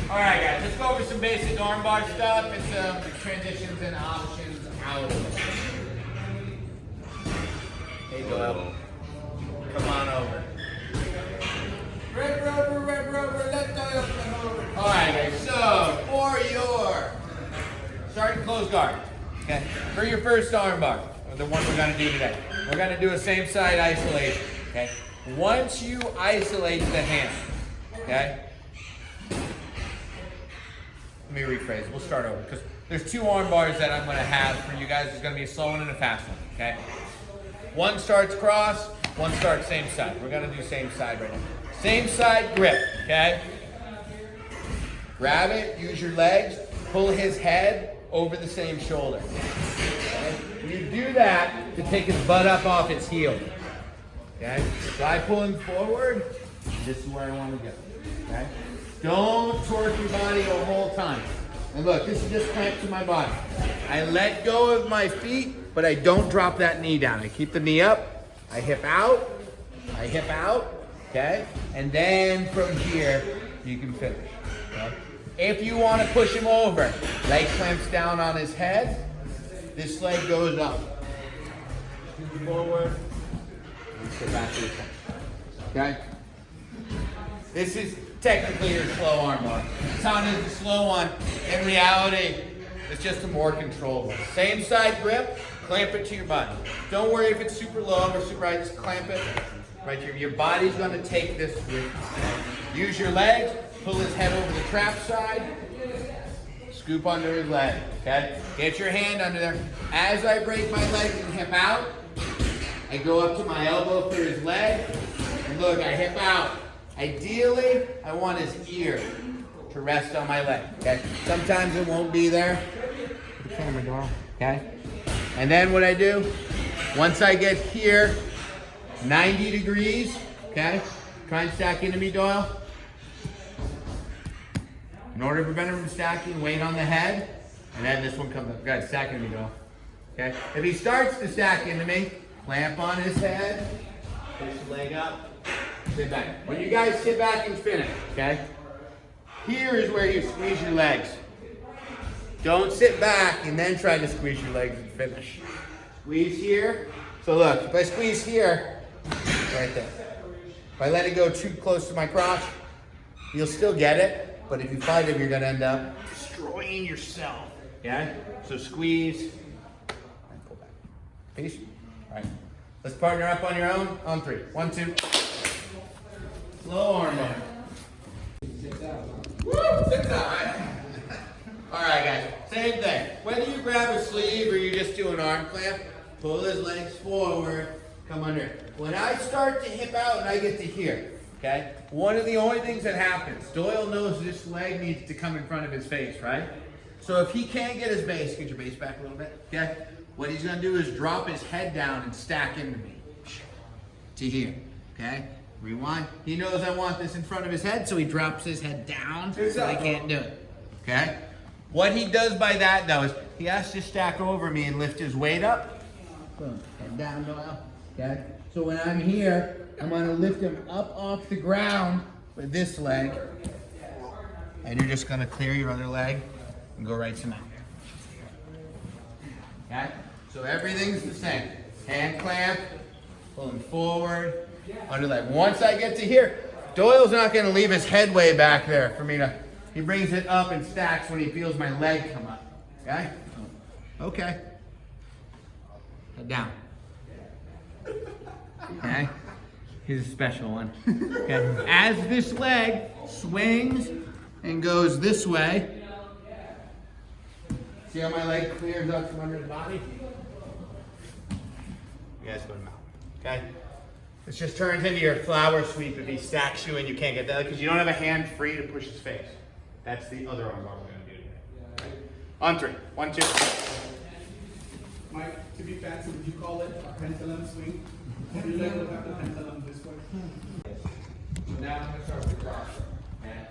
All right, guys, let's go over some basic armbar stuff and some transitions and options out of it. Hey, Doyle. Come on over. Red rubber, let Doyle come over. All right, guys, so for your starting close guard, okay, for your first armbar, the one we're going to do today, we're going to do a same side isolation, okay? Once you isolate the hand, okay? Let me rephrase, we'll start over, because there's two arm bars that I'm going to have for you guys. There's going to be a slow one and a fast one, okay? One starts cross, one starts same side. We're going to do same side right now. Same side grip, okay? Grab it, use your legs, pull his head over the same shoulder. Okay? You do that to take his butt up off his heel. Okay? So I pull him forward, this is where I want to go. Okay? Don't torque your body the whole time. And look, this is just clamped to my body. I let go of my feet, but I don't drop that knee down. I keep the knee up, I hip out, okay? And then from here, you can finish, okay? If you want to push him over, leg clamps down on his head, this leg goes up. Forward, and sit back to the front, okay? This is technically your slow arm bar. It sounded the slow one. In reality, it's just a more controlled one. Same side grip, clamp it to your body. Don't worry if it's super low or super high, just clamp it right here. Your body's gonna take this with you. Use your legs, pull his head over the trap side, scoop under his leg, okay? Get your hand under there. As I break my leg and hip out, I go up to my elbow for his leg, and look, I hip out. Ideally, I want his ear to rest on my leg, okay? Sometimes it won't be there. Put the camera down, okay? And then what I do, once I get here, 90 degrees, okay? Try and stack into me, Doyle. In order to prevent him from stacking, weight on the head, and then this one comes up. Good, stack into me, Doyle. Okay? If he starts to stack into me, clamp on his head, push the leg up, sit back. When you guys sit back and finish, okay? Here is where you squeeze your legs. Don't sit back and then try to squeeze your legs and finish. Squeeze here. So look, if I squeeze here, right there. If I let it go too close to my crotch, you'll still get it, but if you fight him, you're gonna end up destroying yourself. Okay? So squeeze and pull back. Peace. All right. Let's partner up on your own. On three. 1, 2. Slow arm bar. 6 out. Woo! 6 out, right? All right, guys. Same thing. Whether you grab a sleeve or you just do an arm clamp, pull his legs forward, come under. When I start to hip out and I get to here, okay? One of the only things that happens, Doyle knows this leg needs to come in front of his face, right? So if he can't get his base, get your base back a little bit, okay? What he's gonna do is drop his head down and stack into me. To here, okay? Rewind. He knows I want this in front of his head, so he drops his head down so I can't do it, okay? What he does by that, though, is he has to stack over me and lift his weight up. Boom, head down, Doyle, okay? So when I'm here, I'm gonna lift him up off the ground with this leg, and you're just gonna clear your other leg and go right to mount. Okay? So everything's the same. Hand clamp, pulling forward, under leg. Once I get to here, Doyle's not gonna leave his head way back there for me to, he brings it up and stacks when he feels my leg come up. Okay? Okay. Head down. Okay? Here's a special one. Okay? As this leg swings and goes this way, see how my leg clears up from under the body? You guys go to mount. Okay? This just turns into your flower sweep if he stacks you and you can't get that because you don't have a hand free to push his face. That's the other arm bar we're going to do today. Okay? On three. 1, 2. Mike, to be fancy, would you call it a pendulum swing? You leg will have the pendulum this way. So now I'm going to start with the cross. Okay?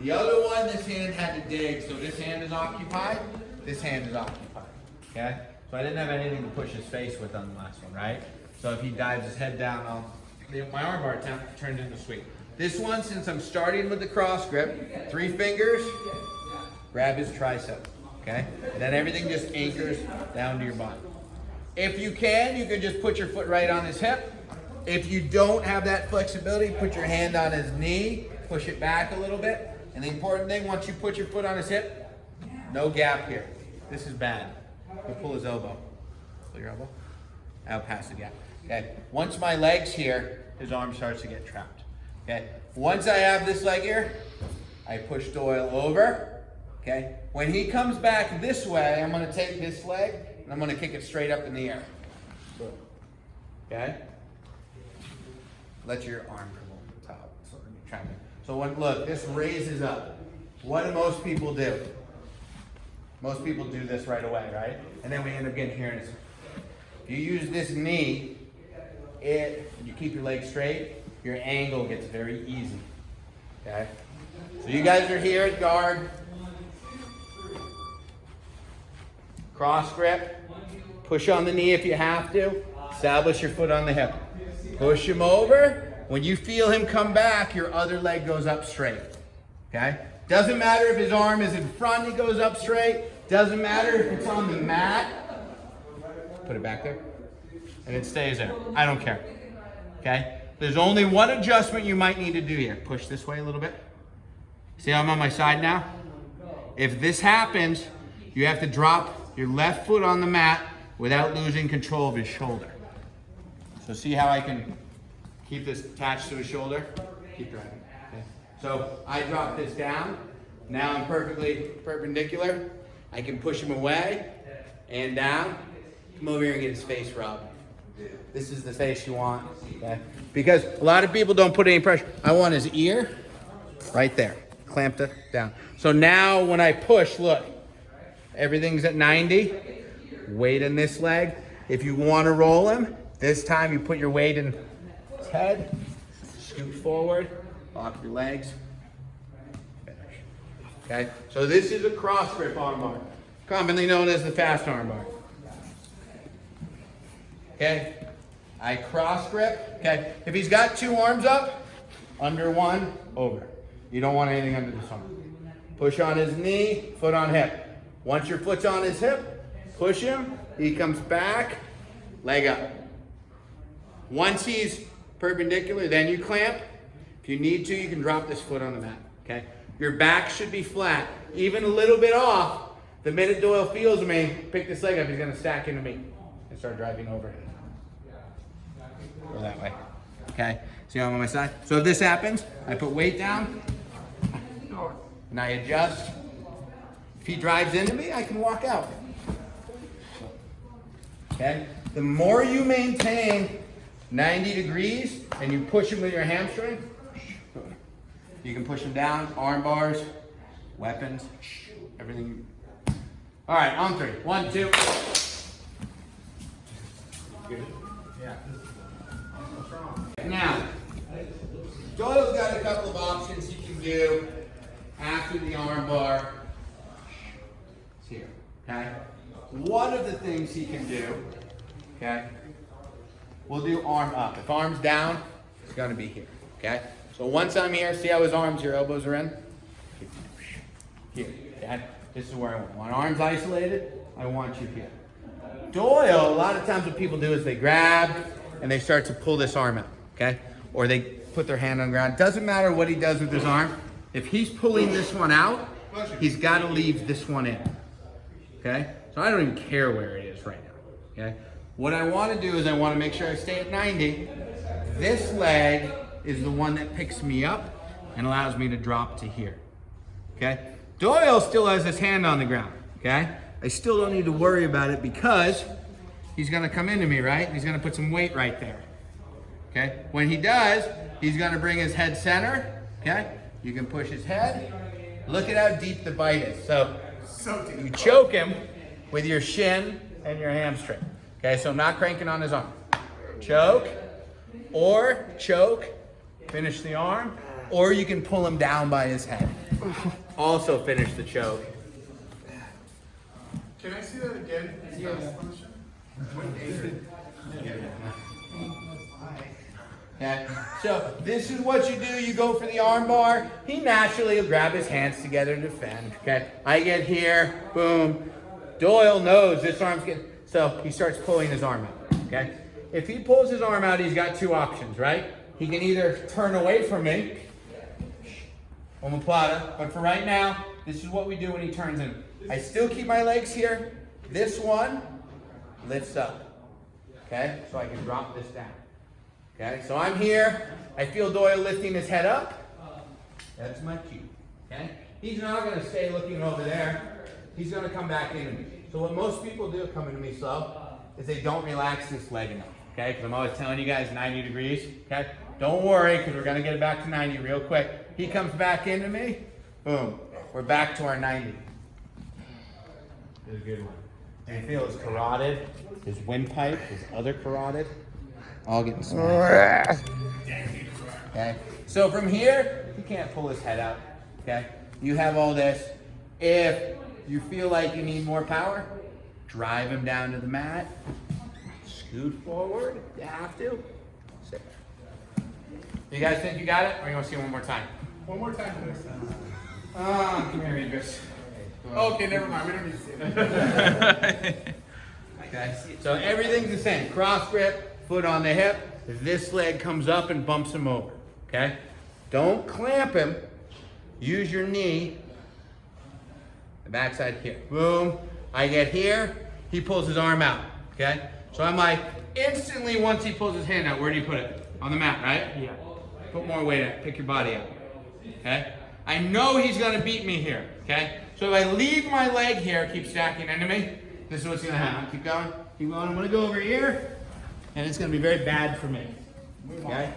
The other one, this hand had to dig, so this hand is occupied, this hand is occupied. Okay? So I didn't have anything to push his face with on the last one, right? So if he dives his head down, my arm bar turns into sweep. This one, since I'm starting with the cross grip, 3 fingers, grab his tricep, okay? And then everything just anchors down to your body. If you can just put your foot right on his hip. If you don't have that flexibility, put your hand on his knee, push it back a little bit. And the important thing, once you put your foot on his hip, no gap here. This is bad. You pull his elbow. Pull your elbow. Out past the gap. Okay. Once my leg's here, his arm starts to get trapped. Okay. Once I have this leg here, I push Doyle over. Okay. When he comes back this way, I'm going to take this leg and I'm going to kick it straight up in the air. Okay. Let your arm come over the top. So when, look, this raises up. What do most people do? Most people do this right away, right? And then we end up getting here. And if you use this knee, you keep your leg straight, your angle gets very easy. Okay? So you guys are here at guard. Cross grip. Push on the knee if you have to. Establish your foot on the hip. Push him over. When you feel him come back, your other leg goes up straight. Okay? Doesn't matter if his arm is in front, he goes up straight. Doesn't matter if it's on the mat. Put it back there. And it stays there. I don't care. Okay? There's only one adjustment you might need to do here. Push this way a little bit. See how I'm on my side now? If this happens, you have to drop your left foot on the mat without losing control of his shoulder. So see how I can keep this attached to his shoulder? Keep driving. Okay. So I drop this down. Now I'm perfectly perpendicular. I can push him away and down. Come over here and get his face rubbed. This is the face you want. Okay? Because a lot of people don't put any pressure. I want his ear right there. Clamped it down. So now when I push, look, everything's at 90. Weight in this leg. If you want to roll him, this time you put your weight in his head, scoot forward, lock your legs, finish. Okay, so this is a cross grip armbar, commonly known as the fast armbar. Okay, I cross grip. Okay, if he's got 2 arms up, under 1, over. You don't want anything under this arm. Push on his knee, foot on hip. Once your foot's on his hip, push him, he comes back, leg up. Once he's perpendicular, then you clamp. If you need to, you can drop this foot on the mat, okay? Your back should be flat. Even a little bit off, the minute Doyle feels me, pick this leg up, he's gonna stack into me and start driving over. Go that way, okay? See how I'm on my side? So if this happens, I put weight down, and I adjust. If he drives into me, I can walk out. Okay? The more you maintain 90 degrees and you push him with your hamstring, you can push him down, arm bars, weapons, everything. All right, on 3. 1, 2. Good. Yeah. Now, Doyle's got a couple of options he can do after the arm bar. It's here, okay? One of the things he can do, okay, we'll do arm up. If arm's down, it's gonna be here, okay? So once I'm here, see how his arms, your elbows are in? Here, okay? This is where I want. When arms isolated, I want you here. Doyle, a lot of times what people do is they grab and they start to pull this arm out, okay? Or they put their hand on the ground. Doesn't matter what he does with his arm. If he's pulling this one out, he's gotta leave this one in, okay? So I don't even care where it is right now, okay? What I wanna do is I wanna make sure I stay at 90. This leg is the one that picks me up and allows me to drop to here, okay? Doyle still has his hand on the ground, okay? I still don't need to worry about it because he's gonna come into me, right? He's gonna put some weight right there, okay? When he does, he's gonna bring his head center, okay? You can push his head. Look at how deep the bite is. So you choke him with your shin and your hamstring, okay? So I'm not cranking on his arm. Choke, or choke, finish the arm, or you can pull him down by his head. Also finish the choke. Can I see that again? Yeah. Okay? So this is what you do. You go for the arm bar. He naturally will grab his hands together to defend. Okay? I get here, boom. Doyle knows this arm's getting, so he starts pulling his arm out. Okay? If he pulls his arm out, he's got two options, right? He can either turn away from me, omoplata, but for right now, this is what we do when he turns in. I still keep my legs here. This one lifts up. Okay? So I can drop this down. Okay? So I'm here. I feel Doyle lifting his head up. That's my cue. Okay? He's not going to stay looking over there. He's going to come back into me. So what most people do coming to me slow is they don't relax this leg enough. Okay? Because I'm always telling you guys 90 degrees. Okay? Don't worry, because we're going to get it back to 90 real quick. He comes back into me. Boom. We're back to our 90. This is a good one. And you feel his carotid, his windpipe, his other carotid, all getting smashed. Okay? So from here, he can't pull his head out. Okay? You have all this. If you feel like you need more power, drive him down to the mat. Scoot forward. You have to. Sit. You guys think you got it? Or you want to see it one more time? One more time, please. Come here, Idris. Okay, never mind. We don't need to see it. Okay. So everything's the same. Cross grip, foot on the hip. If this leg comes up and bumps him over. Okay? Don't clamp him. Use your knee. The backside here. Boom. I get here. He pulls his arm out. Okay? So I'm like, instantly once he pulls his hand out, where do you put it? On the mat, right? Yeah. Put more weight on it. Pick your body up. Okay? I know he's going to beat me here. Okay? So if I leave my leg here, keep stacking into me, this is what's going to happen. Keep going. Keep going. I'm going to go over here, and it's going to be very bad for me. Okay?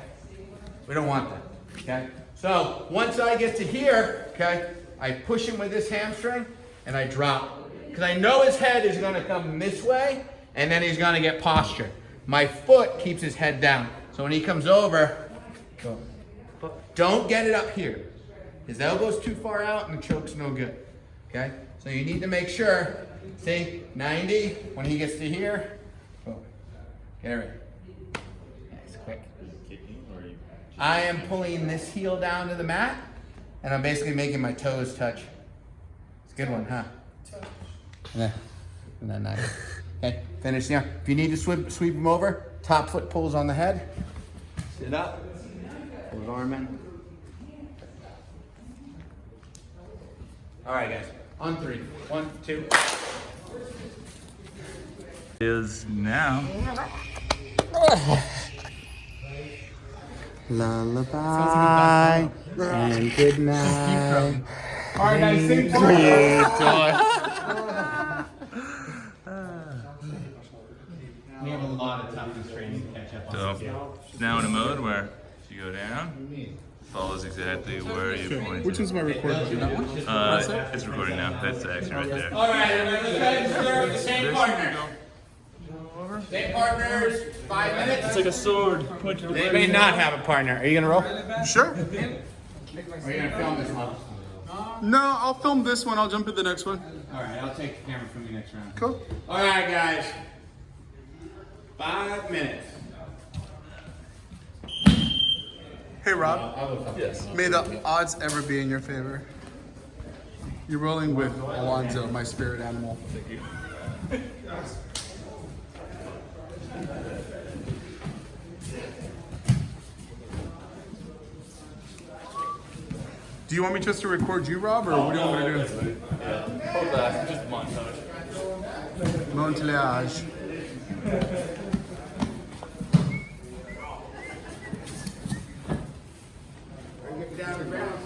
We don't want that. Okay? So once I get to here, okay, I push him with this hamstring, and I drop. Because I know his head is going to come this way, and then he's going to get posture. My foot keeps his head down. So when he comes over, don't get it up here. His elbow's too far out, and the choke's no good. Okay? So you need to make sure, see, 90, when he gets to here, boom. Get it ready. Nice, quick. I am pulling this heel down to the mat, and I'm basically making my toes touch. It's a good one, huh? Yeah. Isn't that nice? Okay, finish now. If you need to sweep him over, top foot pulls on the head. Sit up. Pull his arm in. All right, guys. On 3. 1, 2. Is now. Lullaby and good night. All right, guys, sing We have a lot of toughness training to catch up on. So now in a mode where you go down, follows exactly where you point. Which one's my recording? That one? It's recording now. That's the action right there. All right, everybody, let's try to start with the same partner. Same partners, 5 minutes. It's like a sword. Point to the They may not have a partner. Are you gonna roll? Sure. Or are you gonna film this one? No, I'll film this one. I'll jump to the next one. All right, I'll take the camera from you next round. Cool. All right, guys. 5 minutes. Hey, Rob. Yes. May the odds ever be in your favor. You're rolling with Alonzo, my spirit animal. Thank you. Do you want me just to record you, Rob, or what do you want me to do? Just montage. Montage. Down the ground.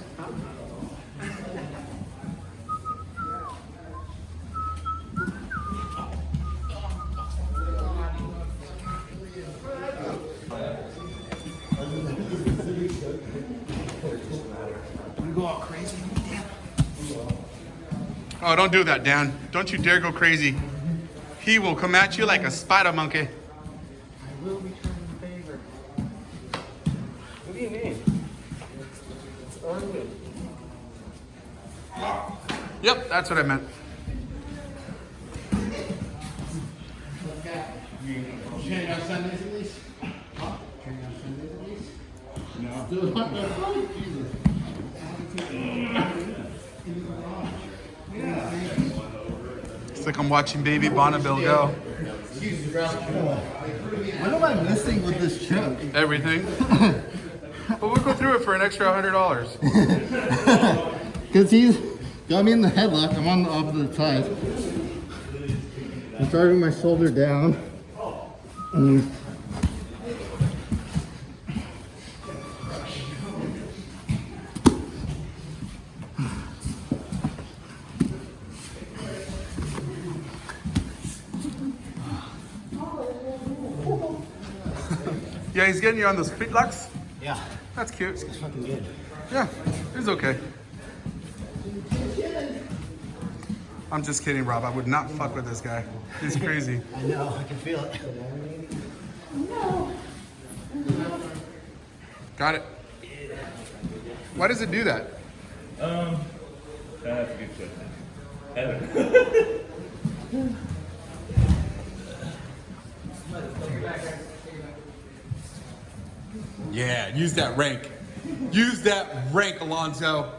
Go all crazy. Oh, don't do that, Dan. Don't you dare go crazy. He will come at you like a spider monkey. I will return the favor. What do you mean? It's earned it. Yep, that's what I meant. Training on Sundays at least? Huh? Training on Sundays at least? It's like I'm watching baby Bonneville go. Excuses, bro. What am I missing with this choke? Everything. But we'll go through it for an extra $100. Because he's got me in the headlock. I'm on the opposite side. I'm driving my shoulder down. Yeah, he's getting you on those feet locks. Yeah, That's cute. it's fucking good. Yeah, it's okay. I'm just kidding, Rob. I would not fuck with this guy. He's crazy. I know, I can feel it. Got it. Why does it do that? That's a good question. Yeah, use that rank. Use that rank, Alonzo.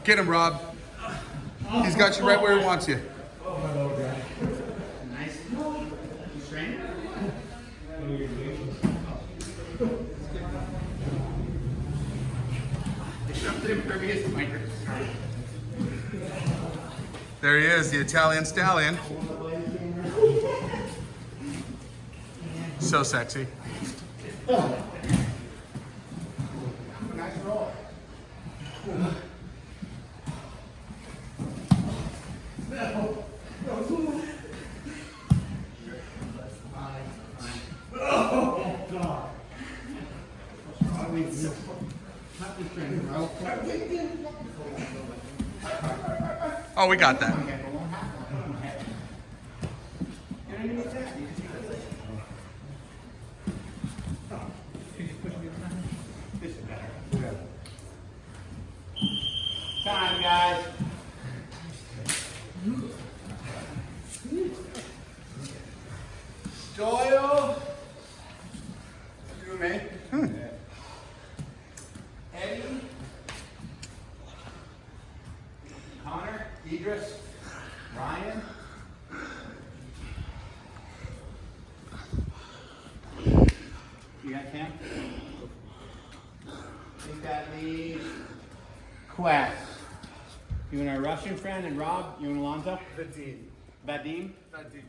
Get him, Rob. He's got you right where he wants you. Nice. You straight? There he is, the Italian stallion. So sexy. Nice roll. Oh, we got that. Time, guys. Doyle. You, man. Eddie. Connor. Idris. Ryan. You got Cam? I think that leaves Quest. You and our Russian friend, and Rob, you and Alonzo? Vadim. Vadim? Vadim.